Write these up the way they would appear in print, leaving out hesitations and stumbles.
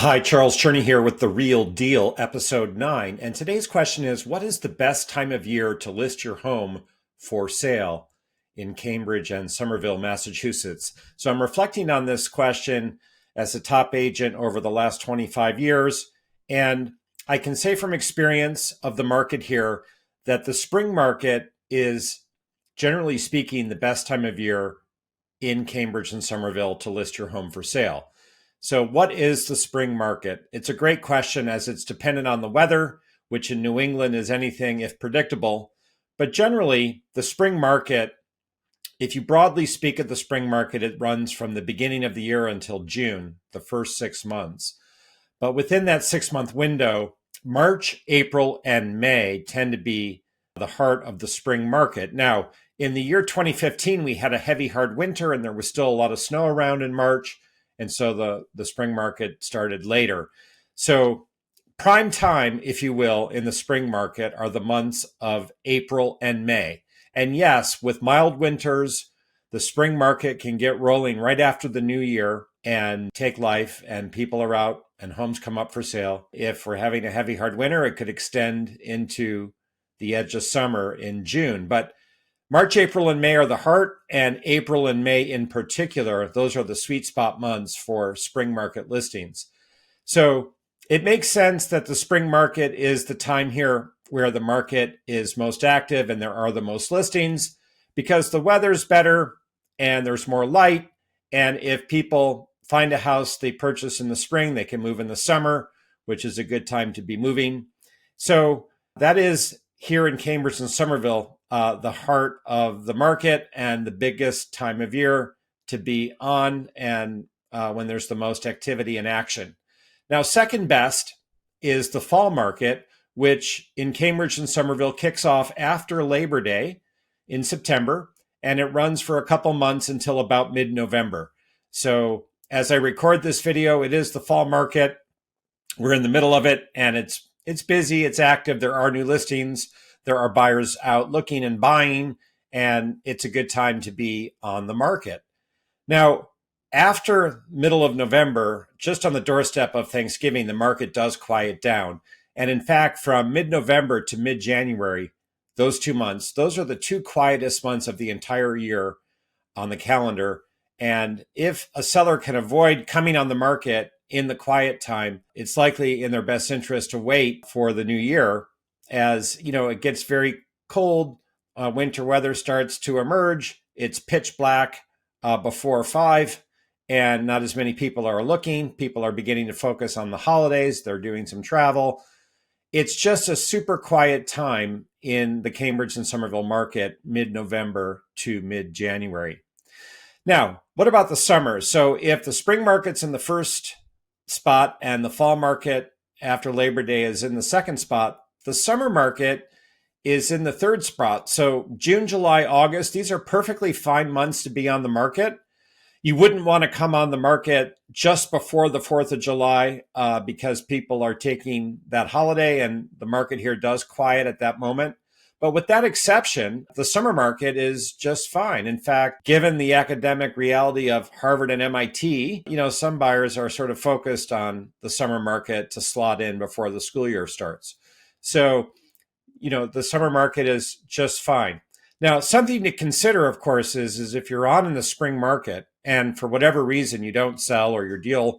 Hi, Charles Cherney here with The Real Deal, episode 9. And today's question is, what is the best time of year to list your home for sale in Cambridge and Somerville, Massachusetts? So I'm reflecting on this question as a top agent over the last 25 years. And I can say from experience of the market here that the spring market is, generally speaking, the best time of year in Cambridge and Somerville to list your home for sale. So what is the spring market? It's a great question as it's dependent on the weather, which in New England is anything if predictable. But generally, the spring market, if you broadly speak of the spring market, it runs from the beginning of the year until June, the first 6 months. But within that 6 month window, March, April, and May tend to be the heart of the spring market. Now, in the year 2015, we had a heavy, hard winter and there was still a lot of snow around in March. And so the spring market started later. So prime time, if you will, in the spring market are the months of April and May. And yes, with mild winters, the spring market can get rolling right after the new year and take life, and people are out and homes come up for sale. If we're having a heavy, hard winter, it could extend into the edge of summer in June. But March, April, and May are the heart, and April and May in particular, those are the sweet spot months for spring market listings. So it makes sense that the spring market is the time here where the market is most active and there are the most listings because the weather's better and there's more light. And if people find a house they purchase in the spring, they can move in the summer, which is a good time to be moving. So that is here in Cambridge and Somerville, the heart of the market and the biggest time of year to be on and when there's the most activity and action. Now, second best is the fall market, which in Cambridge and Somerville kicks off after Labor Day in September, and it runs for a couple months until about mid-November. So as I record this video, it is the fall market. We're in the middle of it, and it's busy, it's active, there are new listings. There are buyers out looking and buying, and it's a good time to be on the market. Now, after middle of November, just on the doorstep of Thanksgiving, the market does quiet down. And in fact, from mid-November to mid-January, those 2 months, those are the two quietest months of the entire year on the calendar. And if a seller can avoid coming on the market in the quiet time, it's likely in their best interest to wait for the new year. As you know, it gets very cold, winter weather starts to emerge. It's pitch black before 5, and not as many people are looking. People are beginning to focus on the holidays. They're doing some travel. It's just a super quiet time in the Cambridge and Somerville market, mid-November to mid-January. Now, what about the summer? So if the spring market's in the first spot and the fall market after Labor Day is in the second spot, the summer market is in the third spot. So June, July, August, these are perfectly fine months to be on the market. You wouldn't want to come on the market just before the 4th of July because people are taking that holiday and the market here does quiet at that moment. But with that exception, the summer market is just fine. In fact, given the academic reality of Harvard and MIT, some buyers are sort of focused on the summer market to slot in before the school year starts. So, the summer market is just fine. Now, something to consider, of course, is if you're on in the spring market and for whatever reason you don't sell or your deal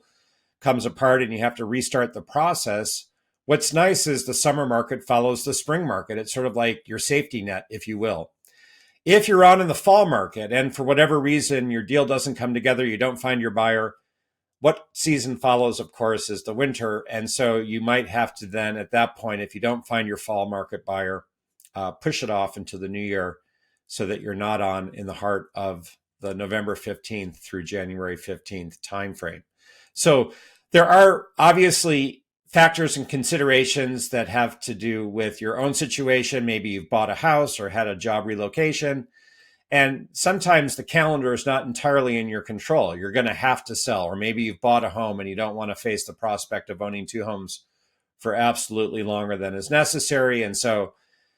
comes apart and you have to restart the process, what's nice is the summer market follows the spring market. It's sort of like your safety net, if you will. If you're on in the fall market and for whatever reason your deal doesn't come together, you don't find your buyer, what season follows, of course, is the winter. And so you might have to then, at that point, if you don't find your fall market buyer, push it off into the new year so that you're not on in the heart of the November 15th through January 15th timeframe. So there are obviously factors and considerations that have to do with your own situation. Maybe you've bought a house or had a job relocation. And sometimes the calendar is not entirely in your control. You're going to have to sell, or maybe you've bought a home and you don't want to face the prospect of owning two homes for absolutely longer than is necessary. And so,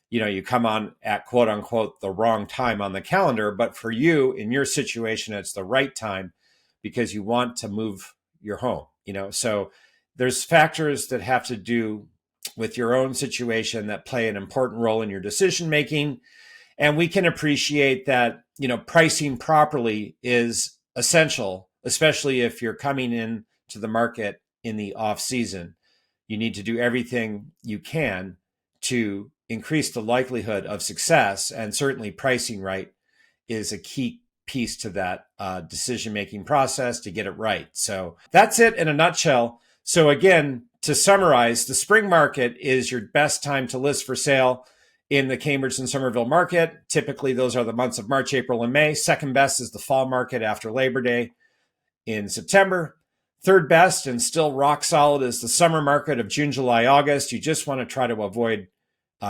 you come on at quote unquote the wrong time on the calendar. But for you, in your situation, it's the right time because you want to move your home. So There's factors that have to do with your own situation that play an important role in your decision making. And we can appreciate that, pricing properly is essential, especially if you're coming in to the market in the off season. You need to do everything you can to increase the likelihood of success, and certainly pricing right is a key piece to that decision-making process to get it right. So that's it in a nutshell. So again, to summarize, the spring market is your best time to list for sale in the Cambridge and Somerville market. Typically, those are the months of March, April, and May. Second best is the fall market after Labor Day in September. Third best and still rock solid is the summer market of June, July, August. You just want to try to avoid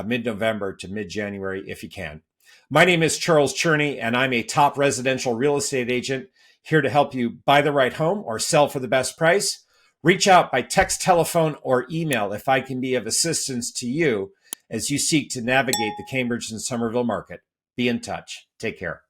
mid-November to mid-January if you can. My name is Charles Cherney, and I'm a top residential real estate agent here to help you buy the right home or sell for the best price. Reach out by text, telephone, or email if I can be of assistance to you as you seek to navigate the Cambridge and Somerville market. Be in touch. Take care.